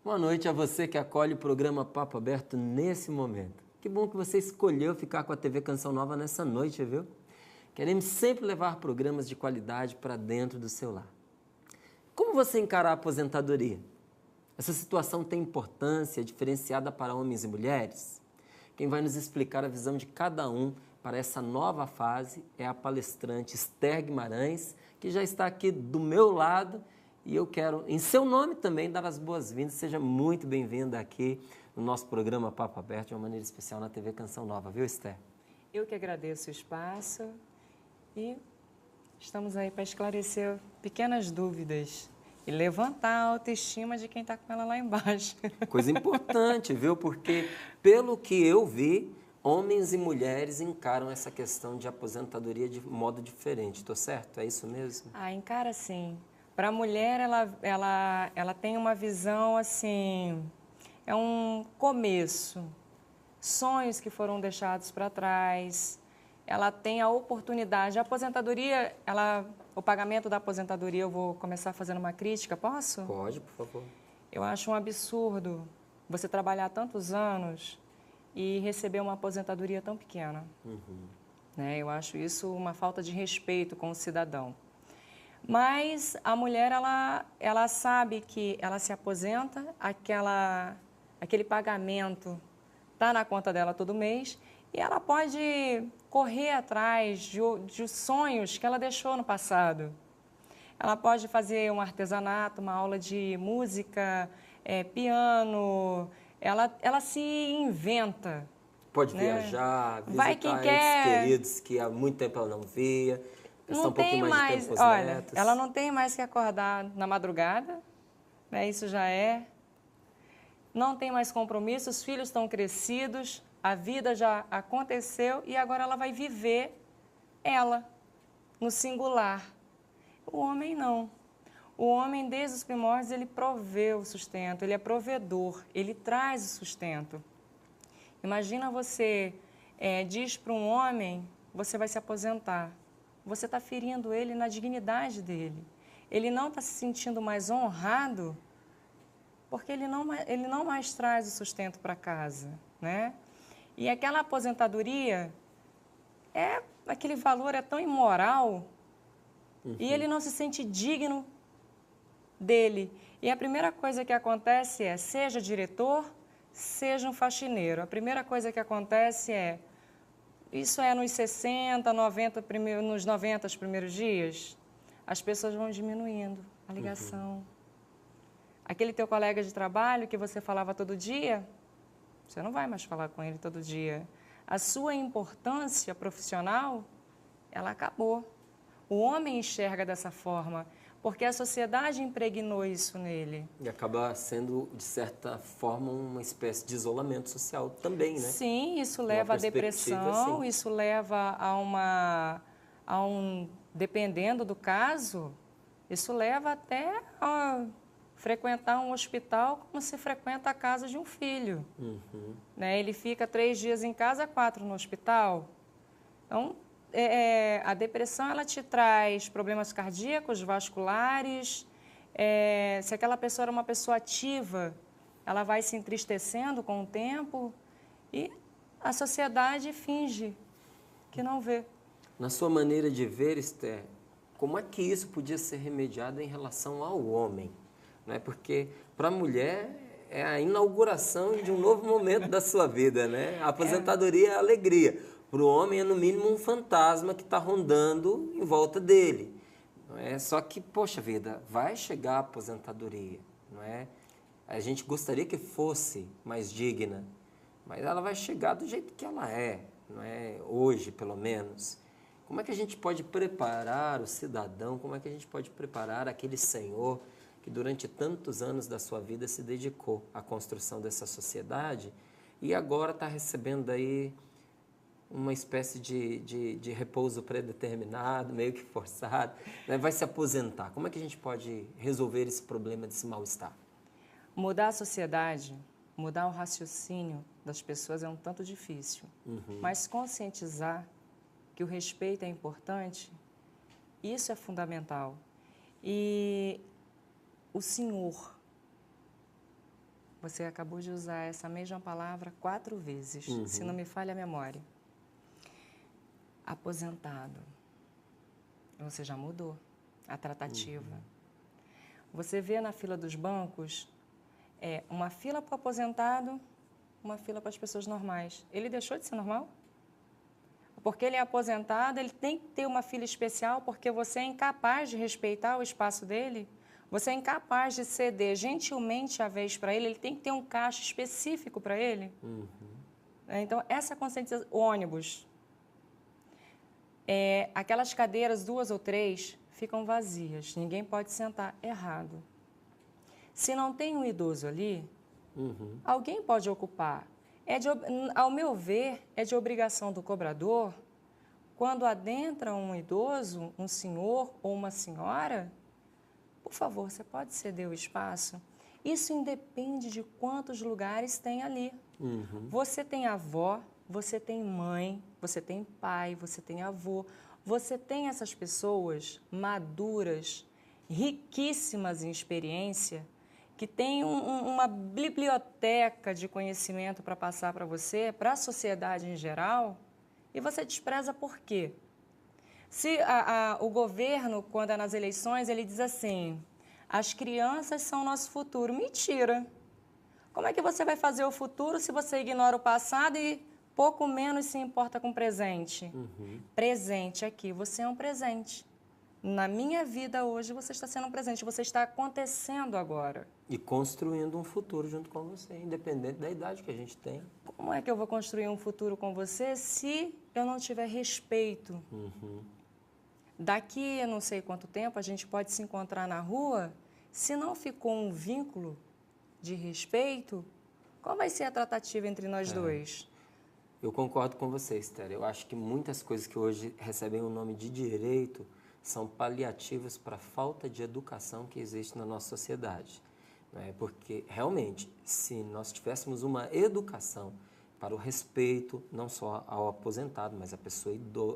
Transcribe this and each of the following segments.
Boa noite a você que acolhe o programa Papo Aberto nesse momento. Que bom que você escolheu ficar com a TV Canção Nova nessa noite, viu? Queremos sempre levar programas de qualidade para dentro do seu lar. Como você encara a aposentadoria? Essa situação tem importância diferenciada para homens e mulheres? Quem vai nos explicar a visão de cada um para essa nova fase é a palestrante Esther Guimarães, que já está aqui do meu lado. E eu quero, em seu nome também, dar as boas-vindas. Seja muito bem-vinda aqui no nosso programa Papo Aberto, de uma maneira especial na TV Canção Nova, viu, Esther? Eu que agradeço o espaço e estamos aí para esclarecer pequenas dúvidas e levantar a autoestima de quem está com ela lá embaixo. Coisa importante, viu? Porque, pelo que eu vi, homens e mulheres encaram essa questão de aposentadoria de modo diferente. Estou certo? É isso mesmo? Encara sim. Para a mulher, ela tem uma visão assim, é um começo, sonhos que foram deixados para trás, ela tem a oportunidade. A aposentadoria, o pagamento da aposentadoria, eu vou começar fazendo uma crítica, posso? Pode, por favor. Eu acho um absurdo você trabalhar tantos anos e receber uma aposentadoria tão pequena. Né? Eu acho isso uma falta de respeito com o cidadão. Mas a mulher, ela sabe que ela se aposenta, aquele pagamento está na conta dela todo mês e ela pode correr atrás de sonhos que ela deixou no passado. Ela pode fazer um artesanato, uma aula de música, piano, ela se inventa. Pode né? viajar, Vai visitar quem entes quer. queridos que há muito tempo ela não via, gastar Não um pouquinho tem mais de tempo com os olha, netos. ela não tem mais que acordar na madrugada, né? Isso já é. Não tem mais compromisso, os filhos estão crescidos, a vida já aconteceu e agora ela vai viver ela, no singular. O homem não. O homem, desde os primórdios, ele provê o sustento, ele é provedor, ele traz o sustento. Imagina você diz para um homem, você vai se aposentar. Você está ferindo ele na dignidade dele. Ele não está se sentindo mais honrado porque ele não mais traz o sustento para casa, né? E aquela aposentadoria, aquele valor é tão imoral e ele não se sente digno dele. E a primeira coisa que acontece seja diretor, seja um faxineiro. A primeira coisa que acontece isso nos 60, 90, nos 90 os primeiros dias, as pessoas vão diminuindo a ligação. Aquele teu colega de trabalho que você falava todo dia, você não vai mais falar com ele todo dia. A sua importância profissional, ela acabou. O homem enxerga dessa forma, porque a sociedade impregnou isso nele. E acaba sendo, de certa forma, uma espécie de isolamento social também, né? Sim, isso leva à depressão, sim. Isso leva dependendo do caso, isso leva até a frequentar um hospital como se frequenta a casa de um filho. Né? Ele fica 3 dias em casa, 4 no hospital. Então, a depressão, ela te traz problemas cardíacos, vasculares. Se aquela pessoa era uma pessoa ativa, ela vai se entristecendo com o tempo e a sociedade finge que não vê. Na sua maneira de ver, Esther, como é que isso podia ser remediado em relação ao homem? Né? Porque para a mulher é a inauguração de um novo momento da sua vida, né? A aposentadoria é a alegria. Para o homem é, no mínimo, um fantasma que está rondando em volta dele. Não é? Só que, poxa vida, vai chegar a aposentadoria, não é? A gente gostaria que fosse mais digna, mas ela vai chegar do jeito que ela não é? Hoje, pelo menos. Como é que a gente pode preparar o cidadão, como é que a gente pode preparar aquele senhor que durante tantos anos da sua vida se dedicou à construção dessa sociedade e agora está recebendo aí uma espécie de repouso predeterminado, meio que forçado, né? Vai se aposentar. Como é que a gente pode resolver esse problema desse mal-estar? Mudar a sociedade, mudar o raciocínio das pessoas é um tanto difícil, mas conscientizar que o respeito é importante, isso é fundamental. E o senhor, Você acabou de usar essa mesma palavra 4 vezes, se não me falha a memória. Aposentado. Você já mudou a tratativa. Você vê na fila dos bancos, uma fila para o aposentado, uma fila para as pessoas normais. Ele deixou de ser normal? Porque ele é aposentado, ele tem que ter uma fila especial porque você é incapaz de respeitar o espaço dele? Você é incapaz de ceder gentilmente a vez para ele? Ele tem que ter um caixa específico para ele? Então, essa conscientização... Ônibus. Aquelas cadeiras, 2 ou 3, ficam vazias. Ninguém pode sentar. Errado. Se não tem um idoso ali, alguém pode ocupar. Ao meu ver, é de obrigação do cobrador, quando adentra um idoso, um senhor ou uma senhora, por favor, você pode ceder o espaço? Isso independe de quantos lugares tem ali. Você tem avó, você tem mãe, você tem pai, você tem avô, você tem essas pessoas maduras, riquíssimas em experiência, que têm uma biblioteca de conhecimento para passar para você, para a sociedade em geral, e você despreza por quê? Se o governo, quando é nas eleições, ele diz assim, as crianças são o nosso futuro. Mentira! Como é que você vai fazer o futuro se você ignora o passado e pouco menos se importa com o presente? Presente aqui, você é um presente. Na minha vida hoje, você está sendo um presente, você está acontecendo agora. E construindo um futuro junto com você, independente da idade que a gente tem. Como é que eu vou construir um futuro com você se eu não tiver respeito? Daqui a não sei quanto tempo a gente pode se encontrar na rua, se não ficou um vínculo de respeito, qual vai ser a tratativa entre nós dois? Eu concordo com você, Esther. Eu acho que muitas coisas que hoje recebem o nome de direito são paliativos para a falta de educação que existe na nossa sociedade. Porque, realmente, se nós tivéssemos uma educação para o respeito, não só ao aposentado, mas à pessoa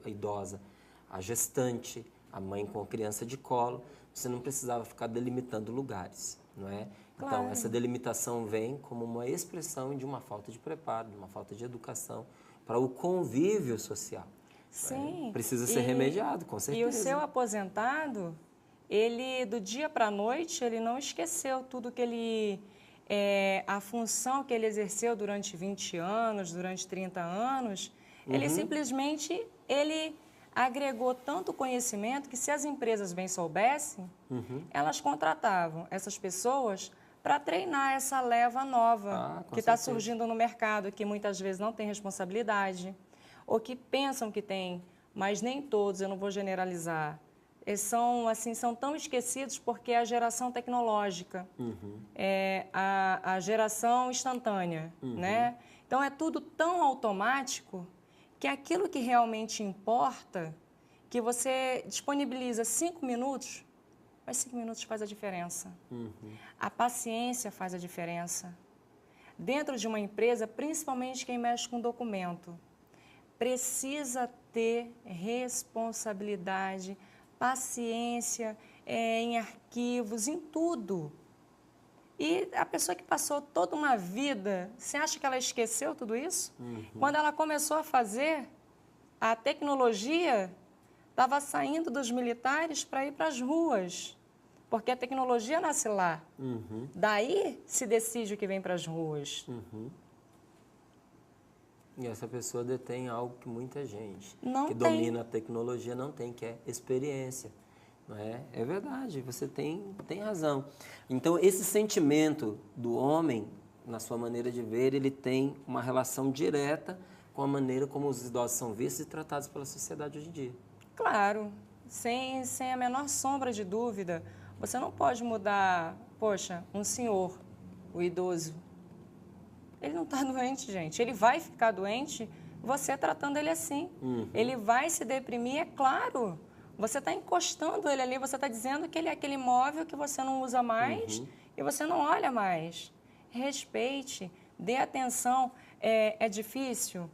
idosa, a gestante, a mãe com a criança de colo, você não precisava ficar delimitando lugares, não é? Claro. Então, essa delimitação vem como uma expressão de uma falta de preparo, de uma falta de educação para o convívio social. Sim. Precisa ser remediado, com certeza. E o seu aposentado, ele, do dia para a noite, ele não esqueceu tudo que ele... a função que ele exerceu durante 20 anos, durante 30 anos, ele simplesmente... ele agregou tanto conhecimento que, se as empresas bem soubessem, elas contratavam essas pessoas para treinar essa leva nova que está surgindo no mercado, que muitas vezes não tem responsabilidade, ou que pensam que tem, mas nem todos, eu não vou generalizar. Eles são tão esquecidos porque é a geração tecnológica, é a geração instantânea, né? Então, é tudo tão automático que aquilo que realmente importa, que você disponibiliza 5 minutos, mas 5 minutos faz a diferença. A paciência faz a diferença. Dentro de uma empresa, principalmente quem mexe com documento, precisa ter responsabilidade, paciência em arquivos, em tudo. E a pessoa que passou toda uma vida, você acha que ela esqueceu tudo isso? Quando ela começou a fazer, a tecnologia estava saindo dos militares para ir para as ruas, porque a tecnologia nasce lá. Daí se decide o que vem para as ruas. E essa pessoa detém algo que muita gente Não que tem. domina a tecnologia não tem, que é experiência. Não é? É verdade, você tem razão. Então, esse sentimento do homem, na sua maneira de ver, ele tem uma relação direta com a maneira como os idosos são vistos e tratados pela sociedade hoje em dia. Claro, sem a menor sombra de dúvida. Você não pode mudar, poxa, um senhor, o idoso. Ele não está doente, gente. Ele vai ficar doente você tratando ele assim. Ele vai se deprimir, é claro. Você está encostando ele ali, você está dizendo que ele é aquele móvel que você não usa mais e você não olha mais. Respeite, dê atenção. É difícil?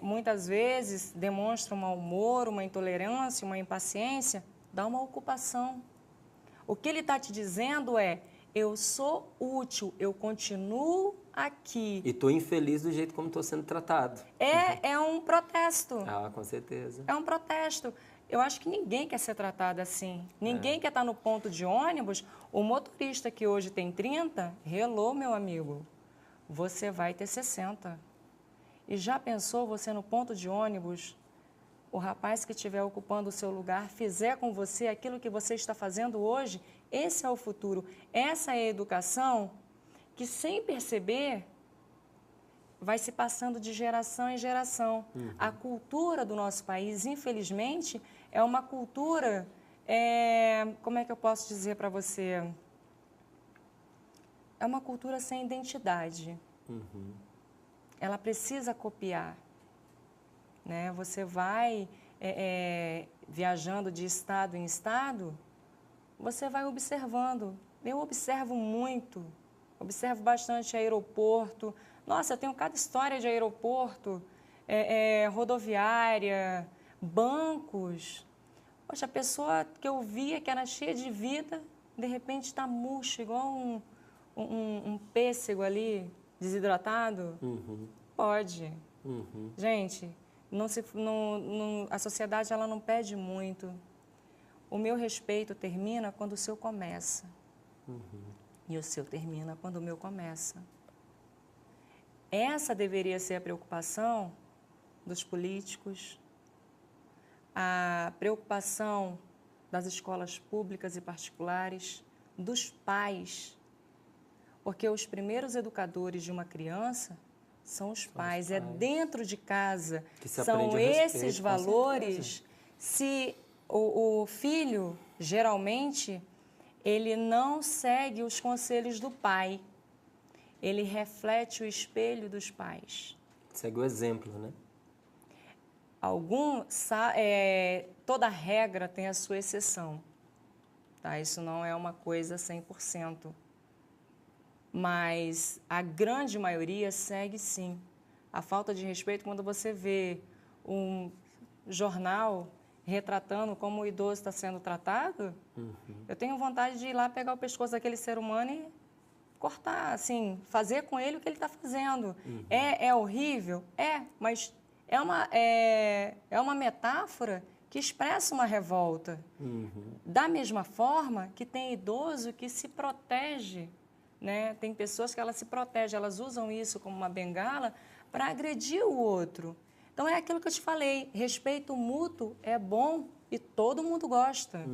Muitas vezes demonstra um mau humor, uma intolerância, uma impaciência. Dá uma ocupação. O que ele está te dizendo é, eu sou útil, eu continuo aqui. E estou infeliz do jeito como estou sendo tratado. É um protesto. Ah, com certeza. É um protesto. Eu acho que ninguém quer ser tratado assim. Ninguém quer estar no ponto de ônibus. O motorista que hoje tem 30, hello, meu amigo, você vai ter 60. E já pensou você no ponto de ônibus, o rapaz que estiver ocupando o seu lugar fizer com você aquilo que você está fazendo hoje? Esse é o futuro. Essa é a educação que, sem perceber, vai se passando de geração em geração. A cultura do nosso país, infelizmente, é uma cultura, como é que eu posso dizer para você? É uma cultura sem identidade. Ela precisa copiar. Né? Você vai viajando de estado em estado, você vai observando. Eu observo muito, observo bastante aeroporto. Nossa, eu tenho cada história de aeroporto, rodoviária, bancos. Poxa, a pessoa que eu via que era cheia de vida, de repente está murcha, igual um pêssego ali, desidratado. Pode. Gente, a sociedade ela não pede muito. O meu respeito termina quando o seu começa. E o seu termina quando o meu começa. Essa deveria ser a preocupação dos políticos, a preocupação das escolas públicas e particulares, dos pais. Porque os primeiros educadores de uma criança são os pais. É dentro de casa. São esses valores. Se o filho, geralmente, ele não segue os conselhos do pai. Ele reflete o espelho dos pais. Segue o exemplo, né? Toda regra tem a sua exceção. Tá? Isso não é uma coisa 100%. Mas a grande maioria segue sim. A falta de respeito, quando você vê um jornal retratando como o idoso está sendo tratado, eu tenho vontade de ir lá pegar o pescoço daquele ser humano e cortar, assim, fazer com ele o que ele está fazendo. É horrível? Mas é uma metáfora que expressa uma revolta. Da mesma forma que tem idoso que se protege, né? Tem pessoas que elas se protegem, elas usam isso como uma bengala para agredir o outro. Então, é aquilo que eu te falei, respeito mútuo é bom e todo mundo gosta.